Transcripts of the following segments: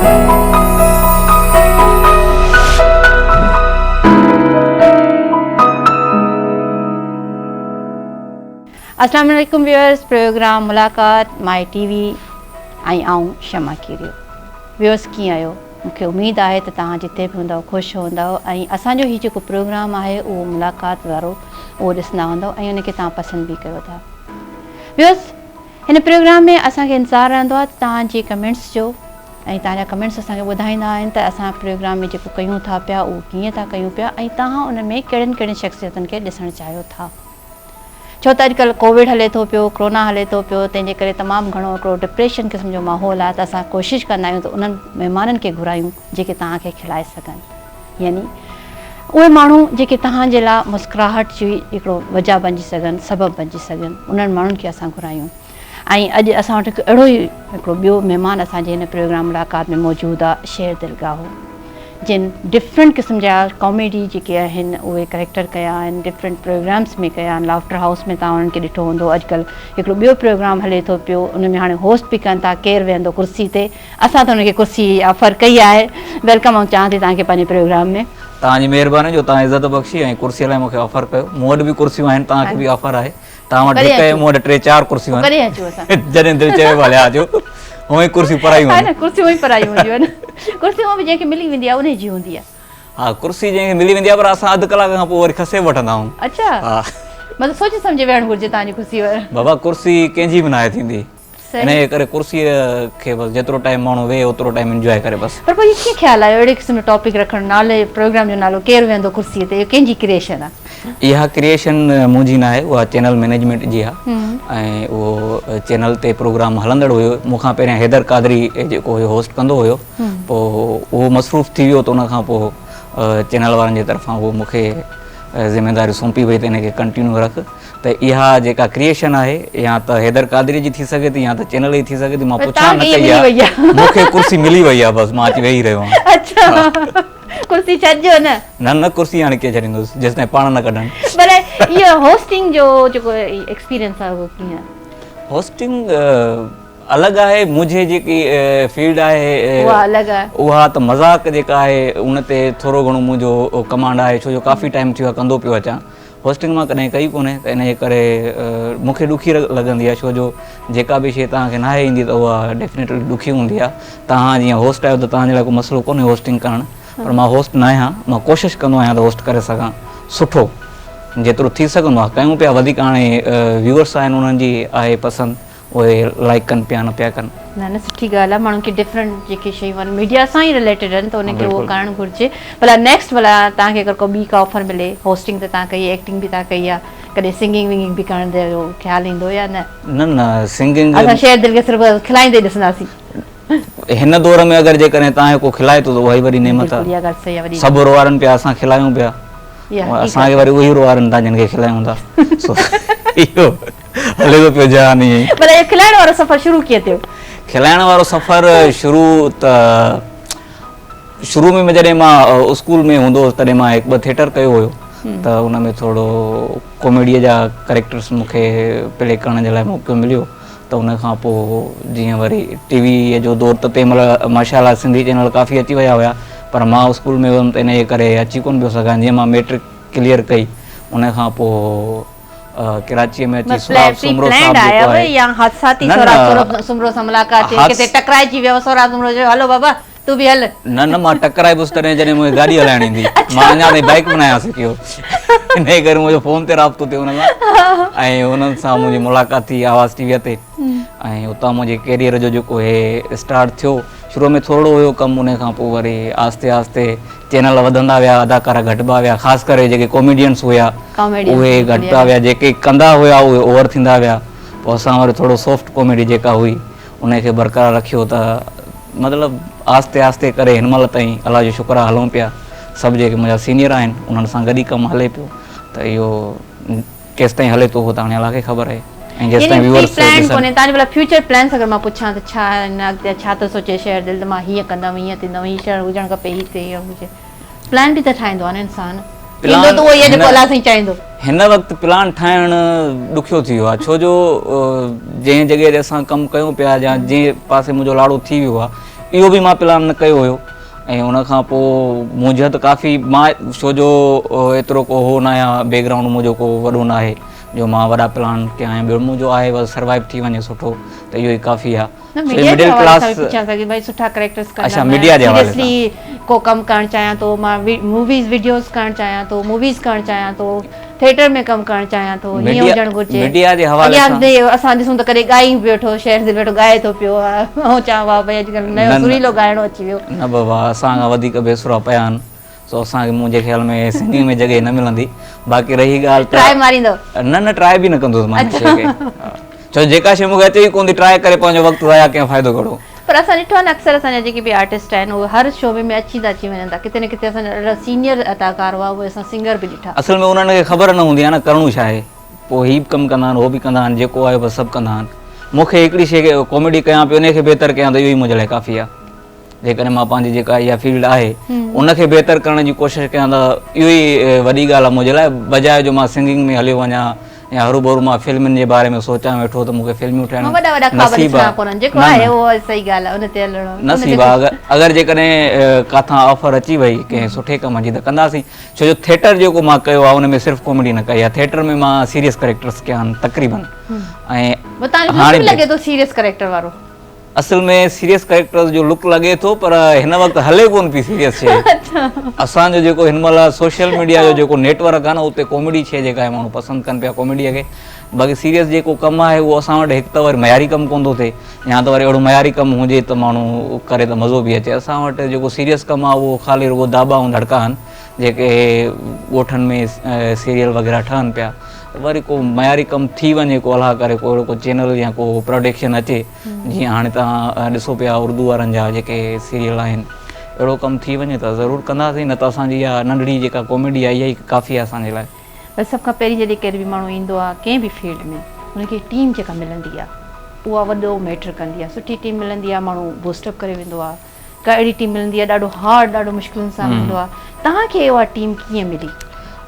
अस्सलाम वालेकुम viewers, programme मुलाक़ात माई टीवी ऐं आऊं शमा कीरियो। व्यूअर्स कीअं आहियो? मूंखे उमेद आहे त तव्हां जिते बि हूंदव ख़ुशि हूंदव ऐं असांजो हीउ जेको प्रोग्राम आहे उहो मुलाक़ात वारो उहो ॾिसंदा हूंदव ऐं उनखे तव्हां पसंदि बि कयो था। व्यूअर्स, हिन प्रोग्राम में असांखे इंतज़ारु रहंदो आहे तव्हांजे कमेंट्स जो ऐं तव्हांजा कमेंट्स असांखे ॿुधाईंदा आहिनि त असां प्रोग्राम में जेको कयूं था पिया उहो कीअं था कयूं पिया ऐं तव्हां उन में कहिड़ियुनि कहिड़ियुनि शख़्सियतुनि खे ॾिसणु चाहियो था। छो त अॼुकल्ह कोविड हले थो पियो, कोरोना हले थो पियो, तंहिंजे करे तमामु घणो हिकिड़ो डिप्रेशन क़िस्म जो माहौल आहे। त असां कोशिशि कंदा आहियूं त उन्हनि महिमाननि खे घुरायूं जेके तव्हांखे खिलाए सघनि, यानी उहे माण्हू जेके तव्हांजे लाइ मुस्कुराहट जी हिकिड़ो वजह बणिजी सघनि, सबबु बणिजी सघनि, उन्हनि माण्हुनि खे असां घुरायूं। ऐं अॼु असां वटि अहिड़ो ई हिकिड़ो ॿियो महिमान असांजे हिन प्रोग्राम मुलाक़ात में मौजूदु आहे, शेर दिलगाहो, जिन डिफरेंट क़िस्म जा कॉमेडी जेके आहिनि उहे करेक्टर कया आहिनि, डिफरेंट प्रोग्राम्स में कया आहिनि। लाफ्टर हाउस में तव्हां उन्हनि खे ॾिठो हूंदो। अॼुकल्ह हिकिड़ो ॿियो प्रोग्राम हले थो पियो, उन में हाणे होस्ट बि कनि था, केरु वेहंदो कुर्सी ते। असां त उनखे कुर्सी ऑफर कई आहे। वेलकम ऐं चाहियां थी तव्हांखे पंहिंजे प्रोग्राम में। तव्हांजी महिरबानी जो तव्हां इज़त बख़्शी ऐं कुर्सीअ लाइ मूंखे ऑफर कयो। मूं वटि बि कुर्सियूं आहिनि, तव्हांखे बि ऑफर आहे। तव्हां वटि हिकु आहे, मूं वटि 3-4 कुर्सियूं आहिनि। कॾहिं अचूं असां? जॾहिं दिलि चए भले अचो। हूअं ई कुर्सियूं परायूं आहिनि। कुर्सियूं ई परायूं हूंदियूं आहिनि। कुर्सियूं बि जंहिंखे मिली वेंदी आहे उन जी हूंदी आहे। हा, कुर्सी जंहिंखे मिली वेंदी आहे, पर असां अधु कलाक खां पोइ वरी खसे वठंदा आहियूं। अच्छा, हा, मतिलबु सोचे सम्झे वेहणु घुरिजे तव्हांजी कुर्सी वर। बाबा कुर्सी कंहिंजी बि न आहे थींदी, इनजे करे कुर्सीअ खे बसि जेतिरो टाइम माण्हू वेहे ओतिरो टाइम इंजॉय करे बसि। पर पोइ इहो कीअं ख़्यालु आयो अहिड़े क़िस्म जो टॉपिक रखणु? नाले प्रोग्राम जो नालो केरु वेहंदो कुर्सीअ ते, इहो कंहिंजी क्रिएशन आहे? इहा क्रिएशन मुंहिंजी न आहे, उहा चैनल मैनेजमेंट जी आहे। ऐं उहो चैनल ते प्रोग्राम हलंदड़ हुयो। मूंखां पहिरियां हैदर कादरी जेको हुयो होस्ट कंदो हुयो, पोइ उहो मसरूफ़ थी वियो त उनखां पोइ चैनल वारनि जे तरफ़ां उहो मूंखे ज़िम्मेदारी सौंपी वई त हिनखे कंटिन्यू रख। त इहा जेका क्रिएशन आहे या त हैदर कादरी जी थी सघे थी या त चैनल जी थी सघे थी। मां पुछां न कई आहे, मूंखे कुर्सी मिली वई आहे, बसि मां अची वेही रहियो आहियां। अच्छा, कुर्सी छॾिजो न। न कुर्सी हाणे कीअं छॾींदुसि जेसिताईं पाण न कढनि। पर इहो होस्टिंग जो जेको एक्सपीरियंस आहे उहो कीअं आहे? होस्टिंग अलॻि आहे, मुंहिंजी जेकी फील्ड आहे उहा त मज़ाक जेका आहे उन ते थोरो घणो मुंहिंजो कमांड आहे, छो जो काफ़ी टाइम थियो आहे कंदो पियो अचां। होस्टिंग मां कॾहिं कई कोन्हे, त इन जे करे मूंखे ॾुखी लॻंदी आहे, छो जो जेका बि शइ तव्हांखे न आहे ईंदी त उहा डेफिनेटली ॾुखी हूंदी आहे। तव्हां जीअं होस्ट आहियो त तव्हांजे लाइ को मसइलो कोन्हे होस्टिंग करणु, पर मां होस्ट न आहियां। मां कोशिशि कंदो आहियां त होस्ट करे सघां सुठो, जेतिरो थी सघंदो आहे कयूं पिया। वधीक हाणे व्यूअर्स आहिनि, उन्हनि जी आहे पसंदि, उहे लाइक कनि पिया न पिया कनि। न सुठी ॻाल्हि आहे, माण्हुनि खे डिफरेंट जेके शयूं आहिनि मीडिया सां ई रिलेटेड आहिनि त उनखे उहो करणु घुरिजे। भला नेक्स्ट भला तव्हांखे अगरि को ॿी का ऑफर मिले, होस्टिंग त तव्हां कई, एक्टिंग बि तव्हां कई आहे, कॾहिं सिंगिंग विंगिंग बि करण जो ख़्यालु ईंदो या न? न सिंगिंग असां शेर दिल खे सिर्फ़ु खिलाईंदे ॾिसंदासीं। हिन दौर में अगरि जेकॾहिं तव्हांखे को खिलाए थो त उहा ई वरी नेमत आहे। सभु रोआरनि पिया, असां खिलायूं पिया, असांखे वरी उहे रोआरनि था जिन खे खिलायूं था। इहो हले थो पियो जहान ईअं। पर खिलाइण वारो सफ़र शुरू कीअं थियो? खिलाइण वारो सफ़र शुरू में जॾहिं मां स्कूल में हूंदो हुउसि तॾहिं मां 1-2 थिएटर कयो हुयो, त हुन में थोरो कॉमेडीअ जा करेक्टर्स मूंखे प्ले करण जे लाइ मौक़ो मिलियो। त उन खां पोइ जीअं वरी टीवीअ जो दौर त तंहिं महिल माशाअल्लाह सिंधी चैनल काफ़ी अची विया हुया, पर मां स्कूल में हुयुमि त इन जे करे अची कोन पियो सघां। जीअं मां मैट्रिक क्लियर कई उन खां पोइ कराची में अची सुराब सुमरो साहब जेको आहे या हादसाती सुमरो सां मुलाक़ात थी, किथे टकराइजी वियो सुराब सुमरो जो हलो बाबा तू बि हल? न मां टकराइबुसि तॾहिं जॾहिं मूंखे गाॾी हलाइण ईंदी। मां अञा ताईं बाइक बि न आहियां सिखियो, इन जे करे मुंहिंजो फ़ोन ते राब्तो थियो हुन सां ऐं हुननि सां मुंहिंजी मुलाक़ात थी आवाज़ टीवीअ ते। ऐं उतां मुंहिंजे कैरियर जो जेको हे स्टार्ट थियो, शुरू में थोरो हुयो कमु, उन खां पोइ वरी आहिस्ते आहिस्ते चैनल वधंदा विया, अदाकारा घटिबा विया, ख़ासि करे जेके कॉमेडियंस हुया उहे घटिबा विया, जेके कंदा हुया उहे ओवर थींदा विया। पोइ असां वरी थोरो सॉफ्ट कॉमेडी जेका हुई उनखे बरक़रार रखियो, त मतिलबु आहिस्ते आहिस्ते करे हिन महिल ताईं अलाह जो शुक्र आहे हलूं पिया। सभु जेके मुंहिंजा सीनियर आहिनि उन्हनि सां गॾु ई कमु हले पियो, त इहो केसि ताईं हले थो उहो त हाणे अलाह खे ख़बर आहे। ऐं जेसि ताईं व्यूअर्स तव्हांजे भला फ्यूचर प्लान्स अगरि मां पुछां त छा अॻिते छा थो सोचे शेर दिल? त मां हीअं कंदमि, हीअं थींदमि, हीअ शइ हुजणु खपे, हीअ हीअं हुजे। प्लान बि त ठाहींदो आहे न इंसानु, हिन वक़्तु प्लान ठाहिणु ॾुखियो थी वियो आहे, छो जो जंहिं जॻह ते असां कमु कयूं पिया या जंहिं पासे मुंहिंजो लाड़ो थी वियो आहे इहो बि मां प्लान न कयो हुयो ऐं उन खां पोइ मुंहिंजो त काफ़ी मां छो जो एतिरो को हो न आहियां बैकग्राउंड मुंहिंजो को वॾो न आहे जो मां वॾा प्लान कया आहिनि ॿियो मुंहिंजो आहे बस सर्वाइव थी वञे सुठो त इहो ई काफ़ी आहे मिडिल क्लास सुठा कैरेक्टर्स अच्छा मीडिया जे हवाले सां सीरियसली को कमु करणु चाहियां थो मां मूवीज़ वीडियोस करणु चाहियां थो मूवीज़ करणु चाहियां थो थिएटर में कमु करणु चाहियां थो हीअं हुजणु घुरिजे मीडिया जे हवाले सां असां ॾिसूं त कॾहिं ॻाई वेठो शहर ते वेठो ॻाए थो पियो ऐं चवां वाह भई अॼुकल्ह नयो सुरीलो ॻाइणो अची वियो न बाबा असां खां वधीक बेसुरा पिया आहिनि सो असांखे मुंहिंजे ख़्याल में सिंगिंग में जॻह न मिलंदी बाक़ी रही ॻाल्हि ट्राई मारींदो न ट्राई बि न कंदुसि मां शइ खे छो जेका शइ मूंखे अचे ई कोन थी ट्राई करे पंहिंजो वक़्तु ज़ाया कयां फ़ाइदो घणो पर असां ॾिठो आहे न अक्सर असांजा जेके बि आर्टिस्ट आहिनि उहे हर शो में अची वञनि था किथे न किथे असांजा ॾाढा सीनियर अदाकार हुआ उहे असां सिंगर बि ॾिठा असल में उन्हनि खे ख़बर न हूंदी आहे न करणो छा आहे पोइ हीअ बि कमु कंदा आहिनि उहो बि कंदा आहिनि जेको आहे बसि सभु कंदा आहिनि मूंखे हिकिड़ी शइ खे कॉमेडी कयां पियो उनखे बहितर कयां त इहो ई मुंहिंजे लाइ काफ़ी आहे जेकॾहिं मां पंहिंजी जेका इहा फील्ड आहे उनखे बहितर करण जी कोशिशि कयां त इहो ई वॾी ॻाल्हि आहे मुंहिंजे लाइ बजाए जो मां सिंगिंग में हलियो वञा या हरू भरू मां फिल्मुनि जे बारे में सोचां वेठो त मूंखे फिल्मियूं ठाहिण नसीब आहे अगरि जेकॾहिं काथां ऑफर अची वई कंहिं सुठे कम जी त कंदासीं छो जो थिएटर जेको मां कयो आहे उन में सिर्फ़ु कॉमेडी न कई आहे थिएटर में मां सीरियस कैरेक्टर्स कया आहिनि तक़रीबन ऐं हाणे असल में सीरियस कैरेक्टर्स जो लुक लॻे थो पर हिन वक़्तु हले कोन पई सीरियस शइ असांजो जेको हिन महिल सोशल मीडिया जो जेको नेटवर्क आहे न उते कॉमेडी शइ जेका आहे माण्हू पसंदि कनि पिया कॉमेडीअ खे बाक़ी सीरियस जेको कमु आहे उहो असां वटि हिकु त वरी मयारी कमु कोन थो थिए या त वरी अहिड़ो मयारी कमु हुजे त माण्हू करे त मज़ो बि अचे असां वटि जेको सीरियस कमु आहे उहो ख़ाली रुगो दाबा ऐं धड़का आहिनि जेके ॻोठनि में सीरियल वग़ैरह ठहनि पिया वरी को मयारी कमु थी वञे को अलाह करे को अहिड़ो को चैनल या को प्रोडक्शन अचे जीअं हाणे तव्हां ॾिसो पिया उर्दू वारनि जा जेके सीरियल आहिनि अहिड़ो कमु थी वञे त ज़रूरु कंदासीं न त असांजी इहा नंढड़ी जेका कॉमेडी आहे इहा ई काफ़ी आहे असांजे लाइ पर सभ खां पहिरीं जॾहिं केरु बि माण्हू ईंदो आहे कंहिं बि फील्ड में हुनखे टीम जेका मिलंदी आहे उहा वॾो मैटर कंदी आहे सुठी टीम मिलंदी आहे माण्हू बूस्टअप करे वेंदो आहे का अहिड़ी टीम मिलंदी आहे ॾाढो हार्ड ॾाढो मुश्किलुनि सां वेंदो आहे तव्हांखे उहा टीम कीअं मिली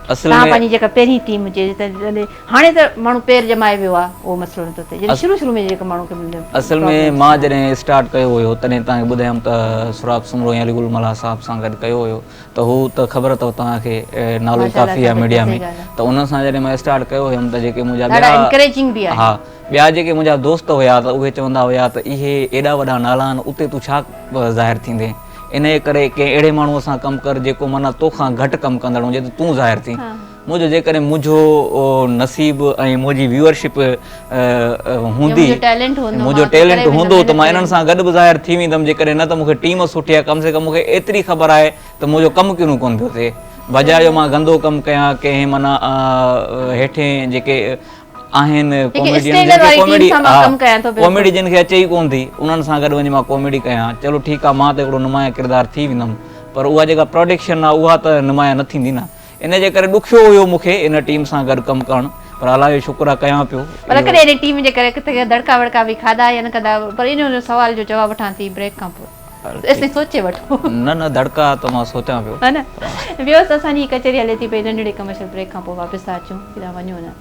तव्हां पंहिंजी जेका पहिरीं टीम हुजे त हाणे त माण्हू पेर जमाए वियो आहे उहो मसइलो नथो थिए जॾहिं शुरू में जेका माण्हू खे मिलियो असल में मां जॾहिं स्टार्ट कयो हुयो तॾहिं तव्हांखे ॿुधायमि त सुराब सुमरो या अलीगुल मला साहब सां गॾु कयो हुयो त हू त ख़बर अथव तव्हांखे नालो काफ़ी आहे मीडिया में त उन सां जॾहिं मां स्टार्ट कयो हुयुमि त जेके मुंहिंजा हा ॿिया जेके मुंहिंजा दोस्त हुया त उहे चवंदा हुया त इहे एॾा वॾा नाला आहिनि उते तूं छा ज़ाहिर थींदे इन करे कंहिं अहिड़े माण्हूअ सां कमु कर जेको माना तोखां घटि कमु कंदड़ हुजे त तूं ज़ाहिर थी मुंहिंजो जेकॾहिं मुंहिंजो नसीब ऐं मुंहिंजी व्यूअरशिप हूंदी मुंहिंजो टैलेंट हूंदो त मां इन्हनि सां गॾु बि ज़ाहिर थी वेंदुमि जेकॾहिं न त मूंखे टीम सुठी आहे कम से कम मूंखे एतिरी ख़बर आहे त मुंहिंजो कमु किनो कोन पियो थिए बजाए जो मां गंदो कमु कयां कंहिं माना हेठे जेके आहिनि कॉमेडी जिन खे अचे ई कोन थी उन्हनि सां गॾु वञी मां कॉमेडी कयां चलो ठीकु आहे मां त हिकिड़ो नुमाया किरदारु थी वेंदुमि पर उहा जेका प्रोडक्शन आहे उहा त नुमाया न थींदी न इन जे करे ॾुखियो हुयो मूंखे इन टीम सां गॾु कमु करणु पर अलाह जो शुक्र आहे कयां पियो पर कॾहिं इन टीम जे करे किथे धड़का वड़का बि खाधा या न कंदा पर इन सवाल जो जवाबु वठां थी ब्रेक खां पोइ सोचे वठो न धड़का त मां सोचां पियो हा न ॿियो असांजी कचहरी हले थी पई नंढड़ी कमर्शियल ब्रेक खां पोइ वापसि था अचूं तव्हां वञो न